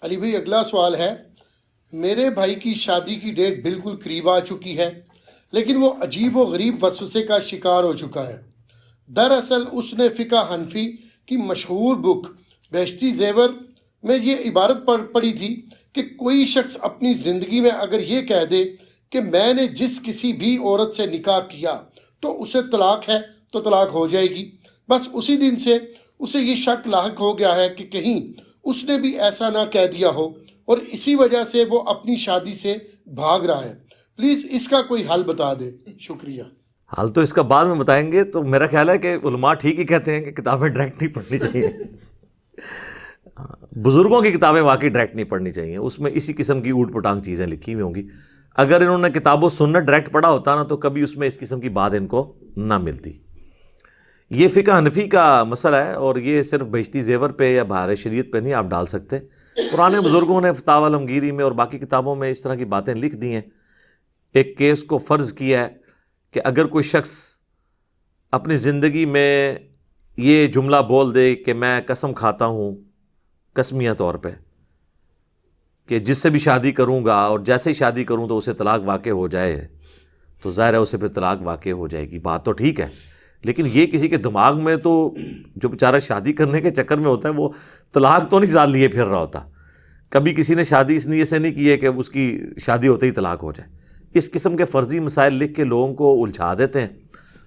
علی بھائی اگلا سوال ہے، میرے بھائی کی شادی کی ڈیٹ بالکل قریب آ چکی ہے، لیکن وہ عجیب و غریب وسوسے کا شکار ہو چکا ہے۔ دراصل اس نے فقہ حنفی کی مشہور بک بہشتی زیور میں یہ عبارت پڑھی تھی کہ کوئی شخص اپنی زندگی میں اگر یہ کہہ دے کہ میں نے جس کسی بھی عورت سے نکاح کیا تو اسے طلاق ہے تو طلاق ہو جائے گی۔ بس اسی دن سے اسے یہ شک لاحق ہو گیا ہے کہ کہیں اس نے بھی ایسا نہ کہہ دیا ہو، اور اسی وجہ سے وہ اپنی شادی سے بھاگ رہا ہے۔ پلیز اس کا کوئی حل بتا دے، شکریہ۔ حل تو اس کا بعد میں بتائیں گے۔ تو میرا خیال ہے کہ علماء ٹھیک ہی کہتے ہیں کہ کتابیں ڈائریکٹ نہیں پڑھنی چاہیے۔ بزرگوں کی کتابیں واقعی ڈائریکٹ نہیں پڑھنی چاہیے، اس میں اسی قسم کی اوٹ پٹانگ چیزیں لکھی ہوئی ہوں گی۔ اگر انہوں نے کتاب و سنت ڈائریکٹ پڑھا ہوتا نا تو کبھی اس میں اس قسم کی بات ان کو نہ ملتی۔ یہ فقہ حنفی کا مسئلہ ہے، اور یہ صرف بہشتی زیور پہ یا بہار شریعت پہ نہیں آپ ڈال سکتے۔ پرانے بزرگوں نے فتاوی علمگیری میں اور باقی کتابوں میں اس طرح کی باتیں لکھ دی ہیں۔ ایک کیس کو فرض کیا ہے کہ اگر کوئی شخص اپنی زندگی میں یہ جملہ بول دے کہ میں قسم کھاتا ہوں قسمیہ طور پہ کہ جس سے بھی شادی کروں گا اور جیسے ہی شادی کروں تو اسے طلاق واقع ہو جائے، تو ظاہر ہے اسے پھر طلاق واقع ہو جائے گی۔ بات تو ٹھیک ہے، لیکن یہ کسی کے دماغ میں تو جو بیچارہ شادی کرنے کے چکر میں ہوتا ہے وہ طلاق تو نہیں ساتھ لیے پھر رہا ہوتا۔ کبھی کسی نے شادی اس نیت سے نہیں کی ہے کہ اس کی شادی ہوتے ہی طلاق ہو جائے۔ اس قسم کے فرضی مسائل لکھ کے لوگوں کو الجھا دیتے ہیں،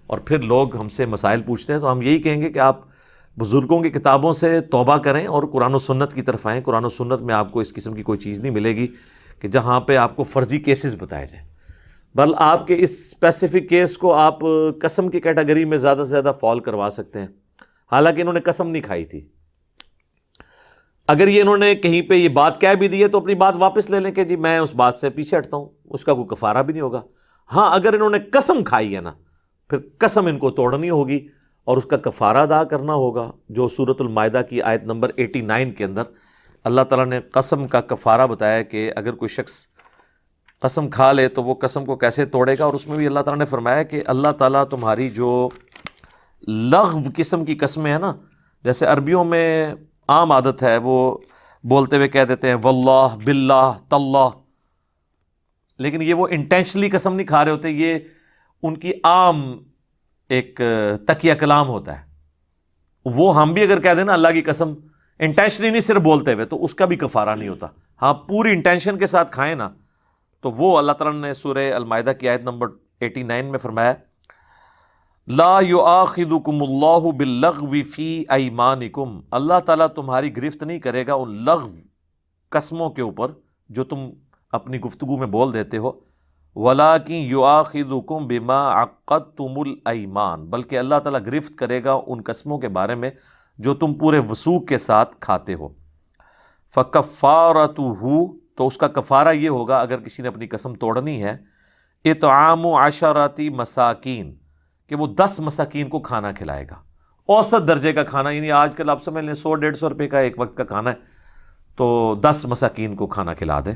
اور پھر لوگ ہم سے مسائل پوچھتے ہیں۔ تو ہم یہی کہیں گے کہ آپ بزرگوں کی کتابوں سے توبہ کریں اور قرآن و سنت کی طرف آئیں۔ قرآن و سنت میں آپ کو اس قسم کی کوئی چیز نہیں ملے گی کہ جہاں پہ آپ کو فرضی کیسز بتائے جائیں، بل آپ کے اس اسپیسیفک کیس کو آپ قسم کی کیٹیگری میں زیادہ سے زیادہ فال کروا سکتے ہیں، حالانکہ انہوں نے قسم نہیں کھائی تھی۔ اگر یہ انہوں نے کہیں پہ یہ بات کہہ بھی دی ہے تو اپنی بات واپس لے لیں کہ جی میں اس بات سے پیچھے ہٹتا ہوں، اس کا کوئی کفارہ بھی نہیں ہوگا۔ ہاں اگر انہوں نے قسم کھائی ہے نا، پھر قسم ان کو توڑنی ہوگی اور اس کا کفارہ ادا کرنا ہوگا، جو سورۃ المائدہ کی آیت نمبر 89 کے اندر اللہ تعالیٰ نے قسم کا کفارہ بتایا کہ اگر کوئی شخص قسم کھا لے تو وہ قسم کو کیسے توڑے گا۔ اور اس میں بھی اللہ تعالیٰ نے فرمایا کہ اللہ تعالیٰ تمہاری جو لغو قسم کی قسمیں ہیں نا، جیسے عربیوں میں عام عادت ہے وہ بولتے ہوئے کہہ دیتے ہیں واللہ باللہ تاللہ، لیکن یہ وہ انٹینشنلی قسم نہیں کھا رہے ہوتے، یہ ان کی عام ایک تکیہ کلام ہوتا ہے۔ وہ ہم بھی اگر کہہ دیں نا اللہ کی قسم انٹینشنلی نہیں صرف بولتے ہوئے تو اس کا بھی کفارہ نہیں ہوتا۔ ہاں پوری انٹینشن کے ساتھ کھائیں نا تو وہ اللہ تعالیٰ نے سورہ المائدہ کی آیت نمبر 89 میں فرمایا لا یؤاخذکم اللہ باللغو فی ایمانکم، اللہ تعالیٰ تمہاری گرفت نہیں کرے گا ان لغو قسموں کے اوپر جو تم اپنی گفتگو میں بول دیتے ہو، وَلَٰكِن يُؤَاخِذُكُم بِمَا عَقَّدتُّمُ الْأَيْمَانَ، بلکہ اللہ تعالیٰ گرفت کرے گا ان قسموں کے بارے میں جو تم پورے وثوق کے ساتھ کھاتے ہو۔ فَكَفَّارَتُهُ، تو اس کا کفارہ یہ ہوگا اگر کسی نے اپنی قسم توڑنی ہے، اطعام 10 مساکین، کہ وہ 10 مساکین کو کھانا کھلائے گا، اوسط درجے کا کھانا، یعنی آج کل آپ سمجھ لیں 100-150 روپے کا ایک وقت کا کھانا ہے تو 10 مساکین کو کھانا کھلا دے۔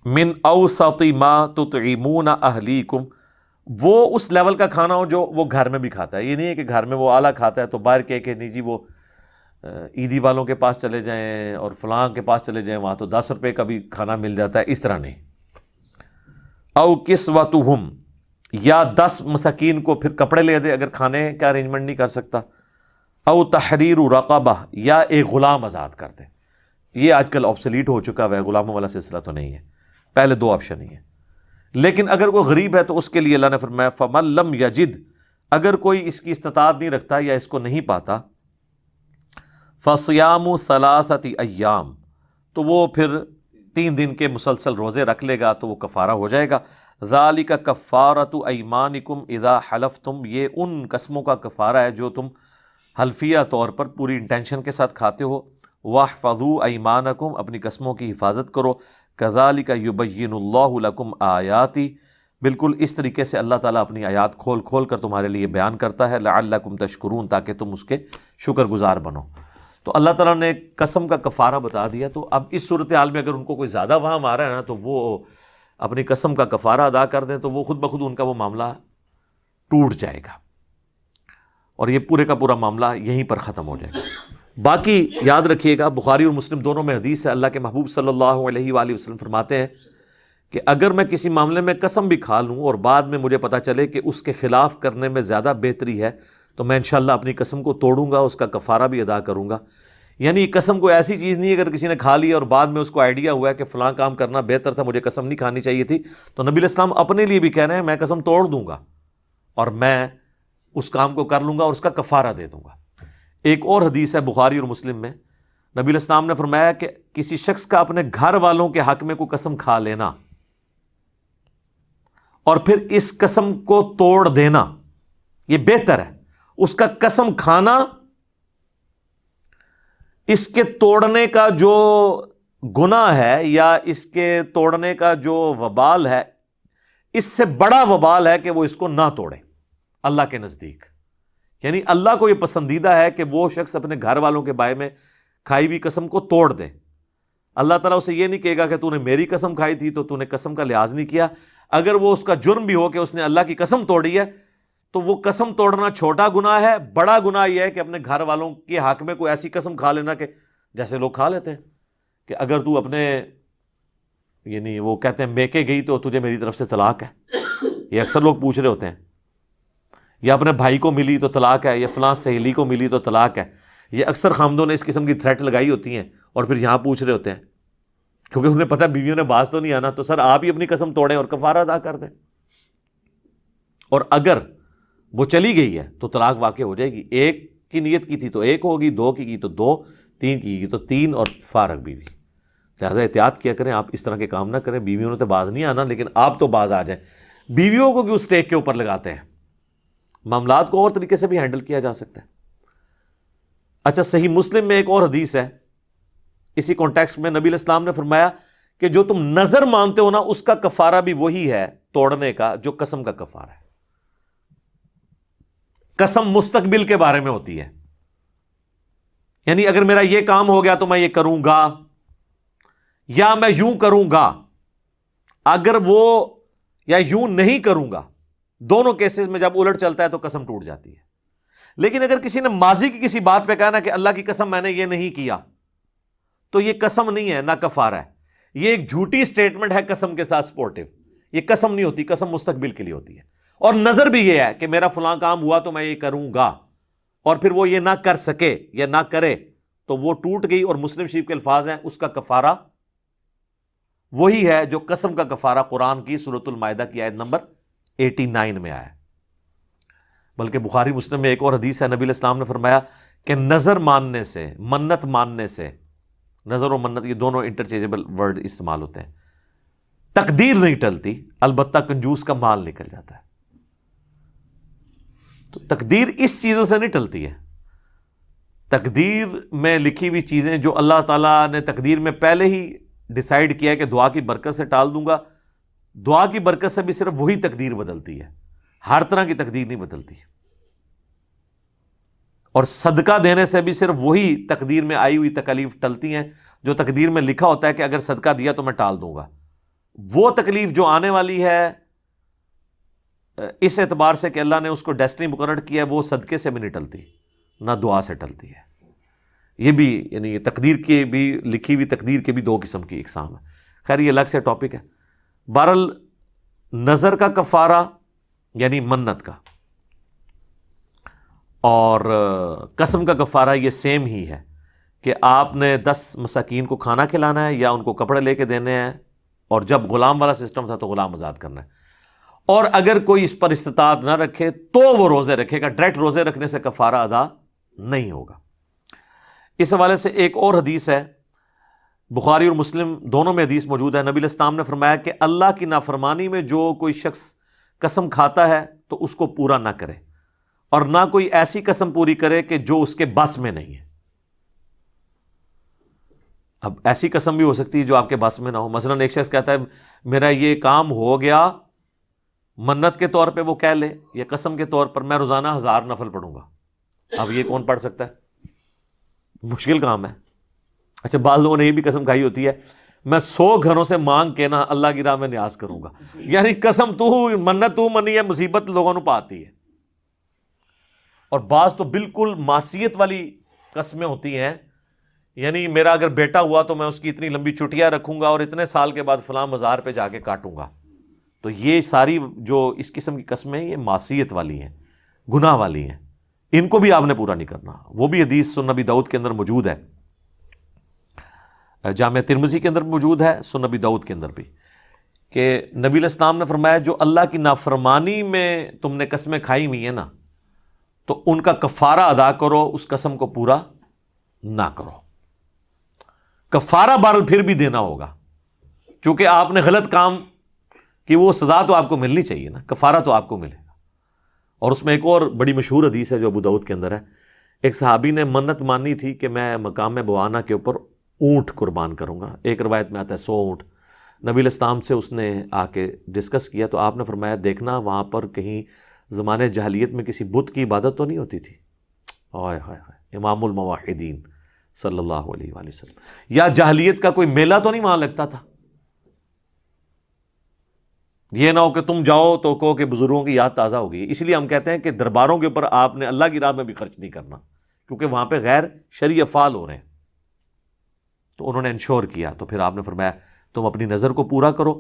من اوسط ما تطعمون اہلیکم، وہ اس لیول کا کھانا ہو جو وہ گھر میں بھی کھاتا ہے۔ یہ نہیں ہے کہ گھر میں وہ اعلیٰ کھاتا ہے تو باہر کہہ کہ نہیں جی وہ عیدی والوں کے پاس چلے جائیں اور فلاں کے پاس چلے جائیں وہاں تو 10 روپے کا بھی کھانا مل جاتا ہے، اس طرح نہیں۔ او کسوتہم، یا 10 مساکین کو پھر کپڑے لے دے اگر کھانے کا ارینجمنٹ نہیں کر سکتا۔ او تحریر رقبہ، یا ایک غلام آزاد کر دے۔ یہ آج کل آبسلیٹ ہو چکا ہے، غلاموں والا سلسلہ تو نہیں ہے، پہلے 2 آپشن ہی ہیں۔ لیکن اگر کوئی غریب ہے تو اس کے لیے اللہ نے فرمایا فَمَن لَّمْ يَجِدْ، اگر کوئی اس کی استطاعت نہیں رکھتا یا اس کو نہیں پاتا، فَصِيَامُ 3 ایام، تو وہ پھر 3 دن کے مسلسل روزے رکھ لے گا تو وہ کفارہ ہو جائے گا۔ ذَلِكَ كَفَّارَةُ أَيْمَانِكُمْ إِذَا حَلَفْتُمْ، یہ ان قسموں کا کفارہ ہے جو تم حلفیہ طور پر پوری انٹینشن کے ساتھ کھاتے ہو۔ وَاحْفَظُوا أَيْمَانَكُمْ، اپنی قسموں کی حفاظت کرو۔ كَذَلِكَ يُبَيِّنُ اللَّهُ لَكُمْ آيَاتِهِ، بالکل اس طریقے سے اللہ تعالیٰ اپنی آیات کھول کھول کر تمہارے لیے بیان کرتا ہے۔ لَعَلَّكُمْ تَشْكُرُونَ، تاکہ تم اس کے شکر گزار بنو۔ تو اللہ تعالیٰ نے قسم کا کفارہ بتا دیا۔ تو اب اس صورتحال میں اگر ان کو کوئی زیادہ وہم آ رہا ہے نا تو وہ اپنی قسم کا کفارہ ادا کر دیں تو وہ خود بخود ان کا وہ معاملہ ٹوٹ جائے گا اور یہ پورے کا پورا معاملہ یہیں پر ختم ہو جائے گا۔ باقی یاد رکھیے گا، بخاری اور مسلم دونوں میں حدیث ہے، اللہ کے محبوب صلی اللہ علیہ وآلہ وسلم فرماتے ہیں کہ اگر میں کسی معاملے میں قسم بھی کھا لوں اور بعد میں مجھے پتا چلے کہ اس کے خلاف کرنے میں زیادہ بہتری ہے تو میں انشاءاللہ اپنی قسم کو توڑوں گا، اس کا کفارہ بھی ادا کروں گا. یعنی قسم کو ایسی چیز نہیں ہے اگر کسی نے کھا لی اور بعد میں اس کو آئیڈیا ہوا ہے کہ فلاں کام کرنا بہتر تھا، مجھے قسم نہیں کھانی چاہیے تھی، تو نبی علیہ السلام اپنے لیے بھی کہہ رہے ہیں میں قسم توڑ دوں گا اور میں اس کام کو کر لوں گا اور اس کا کفارہ دے دوں گا. ایک اور حدیث ہے بخاری اور مسلم میں، نبی علیہ السلام نے فرمایا کہ کسی شخص کا اپنے گھر والوں کے حق میں کوئی قسم کھا لینا اور پھر اس قسم کو توڑ دینا یہ بہتر ہے. اس کا قسم کھانا، اس کے توڑنے کا جو گناہ ہے یا اس کے توڑنے کا جو وبال ہے، اس سے بڑا وبال ہے کہ وہ اس کو نہ توڑے اللہ کے نزدیک. یعنی اللہ کو یہ پسندیدہ ہے کہ وہ شخص اپنے گھر والوں کے بارے میں کھائی ہوئی قسم کو توڑ دے. اللہ تعالیٰ اسے یہ نہیں کہے گا کہ تو نے میری قسم کھائی تھی تو تو نے قسم کا لحاظ نہیں کیا. اگر وہ اس کا جرم بھی ہو کہ اس نے اللہ کی قسم توڑی ہے تو وہ قسم توڑنا چھوٹا گناہ ہے. بڑا گناہ یہ ہے کہ اپنے گھر والوں کے حق میں کوئی ایسی قسم کھا لینا کہ جیسے لوگ کھا لیتے ہیں کہ اگر تو اپنے یعنی وہ کہتے ہیں میکے گئی تو تجھے میری طرف سے طلاق ہے. یہ اکثر لوگ پوچھ رہے ہوتے ہیں. یا اپنے بھائی کو ملی تو طلاق ہے، یا فلاں سہیلی کو ملی تو طلاق ہے. یہ اکثر خامدوں نے اس قسم کی تھریٹ لگائی ہوتی ہیں اور پھر یہاں پوچھ رہے ہوتے ہیں کیونکہ انہیں پتہ بیویوں نے باز تو نہیں آنا، تو سر آپ ہی اپنی قسم توڑیں اور کفارہ ادا کر دیں. اور اگر وہ چلی گئی ہے تو طلاق واقع ہو جائے گی. ایک کی نیت کی تھی تو ایک ہوگی، دو کی کی تو دو، تین کی کی تو تین، اور فارغ بیوی. لہٰذا احتیاط کیا کریں، آپ اس طرح کے کام نہ کریں. بیویوں نے تو باز نہیں آنا لیکن آپ تو باز آ جائیں. بیویوں کو کیوں اسٹیک کے اوپر لگاتے ہیں؟ معاملات کو اور طریقے سے بھی ہینڈل کیا جا سکتا ہے. اچھا، صحیح مسلم میں ایک اور حدیث ہے اسی کانٹیکسٹ میں، نبی علیہ السلام نے فرمایا کہ جو تم نظر مانتے ہو نا اس کا کفارہ بھی وہی ہے توڑنے کا جو قسم کا کفارہ ہے. قسم مستقبل کے بارے میں ہوتی ہے، یعنی اگر میرا یہ کام ہو گیا تو میں یہ کروں گا یا میں یوں کروں گا. اگر وہ یا یوں نہیں کروں گا، دونوں کیسز میں جب الٹ چلتا ہے تو قسم ٹوٹ جاتی ہے. لیکن اگر کسی نے ماضی کی کسی بات پہ کہا نا کہ اللہ کی قسم میں نے یہ نہیں کیا، تو یہ قسم نہیں ہے، نہ کفارہ ہے. یہ ایک جھوٹی سٹیٹمنٹ ہے قسم کے ساتھ سپورٹیو. یہ قسم نہیں ہوتی، قسم مستقبل کے لیے ہوتی ہے. اور نظر بھی یہ ہے کہ میرا فلاں کام ہوا تو میں یہ کروں گا، اور پھر وہ یہ نہ کر سکے یا نہ کرے تو وہ ٹوٹ گئی. اور مسلم شریف کے الفاظ ہیں اس کا کفارہ وہی ہے جو قسم کا کفارہ قرآن کی سورۃ المائدہ کی آیت نمبر 89 میں آیا ہے. بلکہ بخاری مسلم میں ایک اور حدیث ہے، نبی علیہ السلام نے فرمایا کہ نظر ماننے سے، منت ماننے سے، نظر و منت یہ دونوں انٹرچینجبل ورڈ استعمال ہوتے ہیں، تقدیر نہیں ٹلتی، البتہ کنجوس کا مال نکل جاتا ہے. تو تقدیر اس چیزوں سے نہیں ٹلتی ہے. تقدیر میں لکھی ہوئی چیزیں جو اللہ تعالیٰ نے تقدیر میں پہلے ہی ڈیسائیڈ کیا ہے کہ دعا کی برکت سے ٹال دوں گا، دعا کی برکت سے بھی صرف وہی تقدیر بدلتی ہے، ہر طرح کی تقدیر نہیں بدلتی. اور صدقہ دینے سے بھی صرف وہی تقدیر میں آئی ہوئی تکلیف ٹلتی ہیں جو تقدیر میں لکھا ہوتا ہے کہ اگر صدقہ دیا تو میں ٹال دوں گا. وہ تکلیف جو آنے والی ہے اس اعتبار سے کہ اللہ نے اس کو ڈیسٹنی مقرر کیا ہے، وہ صدقے سے بھی نہیں ٹلتی، نہ دعا سے ٹلتی ہے. یہ بھی یعنی تقدیر کی بھی لکھی ہوئی تقدیر کے بھی دو قسم کی اقسام ہے. خیر یہ الگ سے ٹاپک ہے. بہرحال نظر کا کفارہ یعنی منت کا اور قسم کا کفارہ یہ سیم ہی ہے کہ آپ نے 10 مساکین کو کھانا کھلانا ہے یا ان کو کپڑے لے کے دینے ہیں، اور جب غلام والا سسٹم تھا تو غلام آزاد کرنا ہے. اور اگر کوئی اس پر استطاعت نہ رکھے تو وہ روزے رکھے گا. ڈائریکٹ روزے رکھنے سے کفارہ ادا نہیں ہوگا. اس حوالے سے ایک اور حدیث ہے، بخاری اور مسلم دونوں میں حدیث موجود ہے. نبی علیہ السلام نے فرمایا کہ اللہ کی نافرمانی میں جو کوئی شخص قسم کھاتا ہے تو اس کو پورا نہ کرے، اور نہ کوئی ایسی قسم پوری کرے کہ جو اس کے بس میں نہیں ہے. اب ایسی قسم بھی ہو سکتی ہے جو آپ کے بس میں نہ ہو. مثلا ایک شخص کہتا ہے میرا یہ کام ہو گیا، منت کے طور پہ وہ کہہ لے یا قسم کے طور پر میں روزانہ 1000 نفل پڑھوں گا. اب یہ کون پڑھ سکتا ہے؟ مشکل کام ہے. اچھا، بعض لوگوں نے یہ بھی قسم کھائی ہوتی ہے میں 100 گھروں سے مانگ کے نا اللہ کی راہ میں نیاز کروں گا. یعنی قسم تو منت تو منی ہے، مصیبت لوگوں نے پاتی ہے. اور بعض تو بالکل معصیت والی قسمیں ہوتی ہیں، یعنی میرا اگر بیٹا ہوا تو میں اس کی اتنی لمبی چٹیاں رکھوں گا اور اتنے سال کے بعد فلاں مزار پہ جا کے کاٹوں گا. تو یہ ساری جو اس قسم کی قسمیں یہ معصیت والی ہیں، گناہ والی ہیں، ان کو بھی آپ نے پورا نہیں کرنا. وہ بھی حدیث سنن نبی داؤد کے اندر موجود ہے، جامع ترمذی کے اندر موجود ہے، سنن نبی داؤد کے اندر بھی، کہ نبی علیہ السلام نے فرمایا جو اللہ کی نافرمانی میں تم نے قسمیں کھائی ہوئی ہیں نا، تو ان کا کفارہ ادا کرو، اس قسم کو پورا نہ کرو. کفارہ بہرحال پھر بھی دینا ہوگا، کیونکہ آپ نے غلط کام کی، وہ سزا تو آپ کو ملنی چاہیے نا، کفارہ تو آپ کو ملے گا. اور اس میں ایک اور بڑی مشہور حدیث ہے جو ابو داؤد کے اندر ہے. ایک صحابی نے منت مانی تھی کہ میں مقام بوانا کے اوپر اونٹ قربان کروں گا. ایک روایت میں آتا ہے 100 اونٹ. نبی علیہ السلام سے اس نے آ کے ڈسکس کیا تو آپ نے فرمایا دیکھنا وہاں پر کہیں زمانے جاہلیت میں کسی بت کی عبادت تو نہیں ہوتی تھی. ہائے ہائے ہائے، امام الموحدین صلی اللہ علیہ وآلہ وسلم. یا جاہلیت کا کوئی میلہ تو نہیں وہاں لگتا تھا؟ یہ نہ ہو کہ تم جاؤ تو کہو کہ بزرگوں کی یاد تازہ ہو گئی. اس لیے ہم کہتے ہیں کہ درباروں کے اوپر آپ نے اللہ کی راہ میں بھی خرچ نہیں کرنا، کیونکہ وہاں پہ غیر شرعی افعال ہو رہے ہیں. تو انہوں نے انشور کیا، تو پھر آپ نے فرمایا تم اپنی نظر کو پورا کرو،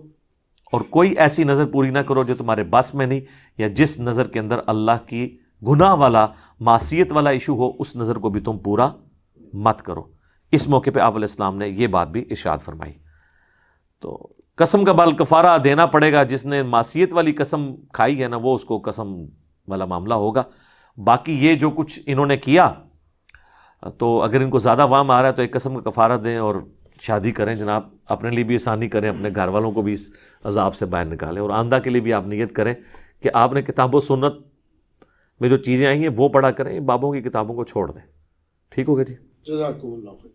اور کوئی ایسی نظر پوری نہ کرو جو تمہارے بس میں نہیں، یا جس نظر کے اندر اللہ کی گناہ والا معصیت والا ایشو ہو، اس نظر کو بھی تم پورا مت کرو. اس موقع پہ آپ علیہ السلام نے یہ بات بھی ارشاد فرمائی. تو قسم کا بال کفارہ دینا پڑے گا. جس نے معصیت والی قسم کھائی ہے نا، وہ اس کو قسم والا معاملہ ہوگا. باقی یہ جو کچھ انہوں نے کیا، تو اگر ان کو زیادہ وام آ رہا ہے تو ایک قسم کا کفارہ دیں اور شادی کریں جناب. اپنے لیے بھی آسانی کریں، اپنے گھر والوں کو بھی اس عذاب سے باہر نکالیں، اور آندہ کے لیے بھی آپ نیت کریں کہ آپ نے کتاب و سنت میں جو چیزیں آئی ہیں وہ پڑھا کریں، بابوں کی کتابوں کو چھوڑ دیں. ٹھیک ہوگا جی؟ جزاکم اللہ خیر.